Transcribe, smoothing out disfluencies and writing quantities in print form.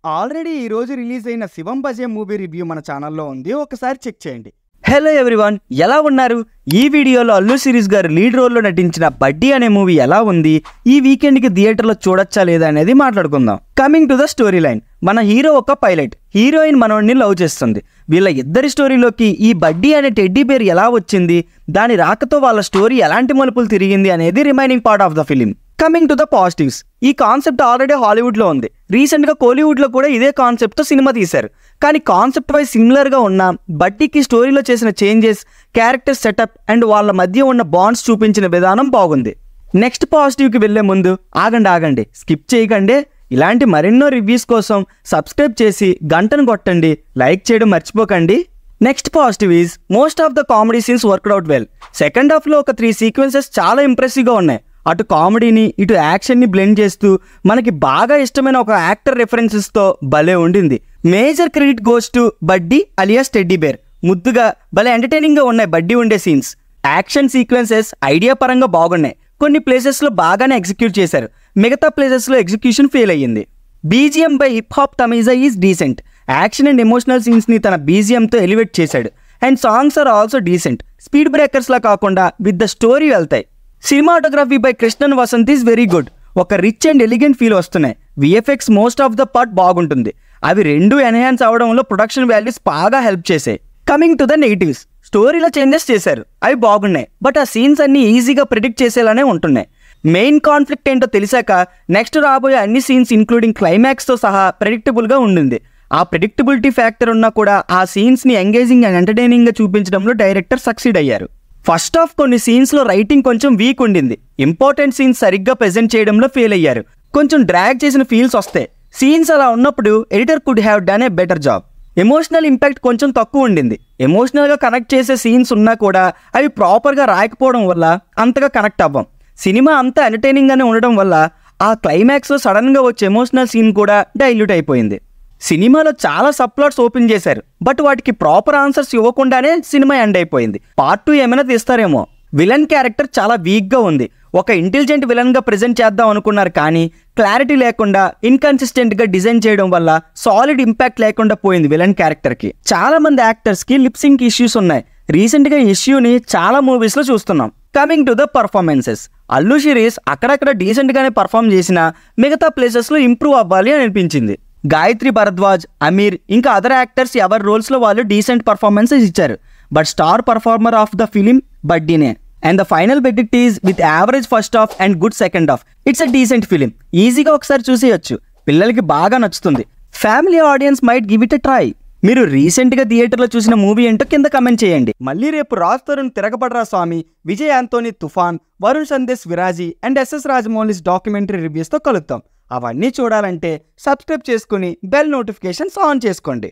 Already ఈ రోజు release అయిన శివం బజే మూవీ రివ్యూ మన ఛానల్లో ఉంది, ఒకసారి చెక్ చేయండి. హలో ఎవ్రీవన్, ఎలా ఉన్నారు? ఈ వీడియోలో అల్లు శిరీష్ గారు లీడ్ రోల్లో నటించిన బడ్డీ అనే మూవీ ఎలా ఉంది, ఈ వీకెండ్కి థియేటర్లో చూడొచ్చా లేదా అనేది మాట్లాడుకుందాం. Coming to the story line, మన హీరో ఒక పైలట్, హీరోయిన్ మనోడిని లవ్ చేస్తుంది. వీళ్ళ ఇద్దరి స్టోరీలోకి ఈ బడ్డీ అనే టెడ్డీ బేర్ ఎలా వచ్చింది, దాని రాకతో వాళ్ళ స్టోరీ ఎలాంటి మలుపులు తిరిగింది అనేది remaining part of the film. Coming to the positives, ఈ కాన్సెప్ట్ ఆల్రెడీ హాలీవుడ్లో ఉంది. రీసెంట్గా కోలీవుడ్లో కూడా ఇదే కాన్సెప్ట్తో సినిమా తీశారు. కానీ కాన్సెప్ట్ వైజ్ సిమిలర్గా ఉన్న బడ్డీకి స్టోరీలో చేసిన చేంజెస్, క్యారెక్టర్ సెటప్ అండ్ వాళ్ళ మధ్య ఉన్న బాండ్స్ చూపించిన విధానం బాగుంది. నెక్స్ట్ పాజిటివ్కి వెళ్లే ముందు ఆగండి, స్కిప్ చేయకండి. ఇలాంటి మరెన్నో రివ్యూస్ కోసం సబ్స్క్రైబ్ చేసి గంటను కొట్టండి, లైక్ చేయడం మర్చిపోకండి. Next positive is most of the comedy scenes worked out well. Second హాఫ్లో ఒక 3 సీక్వెన్సెస్ చాలా ఇంప్రెసివ్గా ఉన్నాయి. అటు కామెడీని ఇటు యాక్షన్ని బ్లెండ్ చేస్తూ మనకి బాగా ఇష్టమైన ఒక యాక్టర్ రెఫరెన్సెస్తో భలే ఉండింది. మేజర్ క్రెడిట్ గోస్ టు బడ్డీ అలియాస్ టెడ్డీ బేర్. ముద్దుగా భలే ఎంటర్టైనింగ్గా ఉన్నాయి బడ్డీ ఉండే సీన్స్. యాక్షన్ సీక్వెన్సెస్ ఐడియా పరంగా బాగున్నాయి. కొన్ని ప్లేసెస్లో బాగానే ఎగ్జిక్యూట్ చేశారు, మిగతా ప్లేసెస్లో ఎగ్జిక్యూషన్ ఫెయిల్ అయ్యింది. BGM by hip hop Tamizha is decent. Action and emotional సీన్స్ని తన బీజిఎంతో ఎలివేట్ చేశాడు. And songs are also decent. Speed బ్రేకర్స్లా కాకుండా విత్ ద స్టోరీ వెళ్తాయి. Cinematography by Krishnan Vasanth is very good. ఒక రిచ్ అండ్ ఎలిగెంట్ ఫీల్ వస్తున్నాయి. VFX most of the part బాగుంటుంది. అవి రెండు ఎన్హాన్స్ అవడంలో ప్రొడక్షన్ వాల్యూస్ బాగా హెల్ప్ చేసాయి. కమింగ్ టు ద నెగిటివ్స్, స్టోరీలో చేంజెస్ చేశారు, అవి బాగున్నాయి. బట్ ఆ సీన్స్ అన్ని ఈజీగా ప్రిడిక్ట్ చేసేలానే ఉంటున్నాయి. మెయిన్ కాన్ఫ్లిక్ట్ ఏంటో తెలిసాక నెక్స్ట్ రాబోయే అన్ని సీన్స్ ఇంక్లూడింగ్ క్లైమాక్స్తో సహా ప్రెడిక్టబుల్గా ఉండింది. ఆ ప్రెడిక్టబిలిటీ ఫ్యాక్టర్ ఉన్నా కూడా ఆ సీన్స్ని ఎంగేజింగ్ అండ్ ఎంటర్టైనింగ్గా చూపించడంలో డైరెక్టర్ సక్సీడ్ అయ్యారు. ఫస్ట్ హాఫ్ కొన్ని సీన్స్లో రైటింగ్ కొంచెం వీక్ ఉండింది. ఇంపార్టెంట్ సీన్స్ సరిగ్గా ప్రెజెంట్ చేయడంలో ఫెయిల్ అయ్యారు. కొంచెం డ్రాగ్ చేసిన ఫీల్స్ వస్తాయి. సీన్స్ అలా ఉన్నప్పుడు editor could have done a better job. Emotional impact కొంచెం తక్కువ ఉండింది. ఎమోషనల్గా కనెక్ట్ చేసే సీన్స్ ఉన్నా కూడా అవి ప్రాపర్గా రాయకపోవడం వల్ల అంతగా కనెక్ట్ అవ్వం. సినిమా అంతా ఎంటర్టైనింగ్గానే ఉండడం వల్ల ఆ క్లైమాక్స్లో సడన్గా వచ్చే ఎమోషనల్ సీన్ కూడా డైల్యూట్ అయిపోయింది. సినిమాలో చాలా సబ్ప్లాట్స్ ఓపెన్ చేశారు, బట్ వాటికి ప్రాపర్ ఆన్సర్స్ ఇవ్వకుండానే సినిమా ఎండ్ అయిపోయింది. పార్ట్ 2 ఏమైనా తీస్తారేమో. విలన్ క్యారెక్టర్ చాలా వీక్గా ఉంది. ఒక ఇంటెలిజెంట్ విలన్గా ప్రెజెంట్ చేద్దాం అనుకున్నారు, కానీ క్లారిటీ లేకుండా ఇన్కన్సిస్టెంట్గా డిజైన్ చేయడం వల్ల సాలిడ్ ఇంపాక్ట్ లేకుండా పోయింది విలన్ క్యారెక్టర్కి. చాలా మంది యాక్టర్స్కి లిప్సింగ్ ఇష్యూస్ ఉన్నాయి. రీసెంట్గా ఇష్యూని చాలా మూవీస్లో చూస్తున్నాం. Coming to the performances, Allu Sirish అక్కడక్కడ డీసెంట్గానే పర్ఫామ్ చేసినా మిగతా ప్లేసెస్లో ఇంప్రూవ్ అవ్వాలి అని అనిపించింది. గాయత్రి భరద్వాజ్, అమీర్ ఇంకా అదర్ యాక్టర్స్ ఎవరి రోల్స్లో వాళ్ళు డీసెంట్ పర్ఫార్మెన్సెస్ ఇచ్చారు. But star performer of the film బడ్డీనే. And the final verdict is with average first half and good second half. It's a decent film. ఈజీగా ఒకసారి చూసేయచ్చు. పిల్లలకి బాగా నచ్చుతుంది. Family audience might give it a try. మీరు రీసెంట్గా థియేటర్లో చూసిన మూవీ ఏంటో కింద కమెంట్ చేయండి. మళ్ళీ రేపు రాజ్ తరుణ్ తిరగబడరా స్వామి, విజయ్ ఆంటోనీ తుఫాన్, Varun Sandesh విరాజీ and SS Rajamouli's documentary రివ్యూస్తో కలుద్దాం. అవన్నీ చూడాలంటే సబ్స్క్రైబ్ చేసుకుని బెల్ నోటిఫికేషన్స్ ఆన్ చేసుకోండి.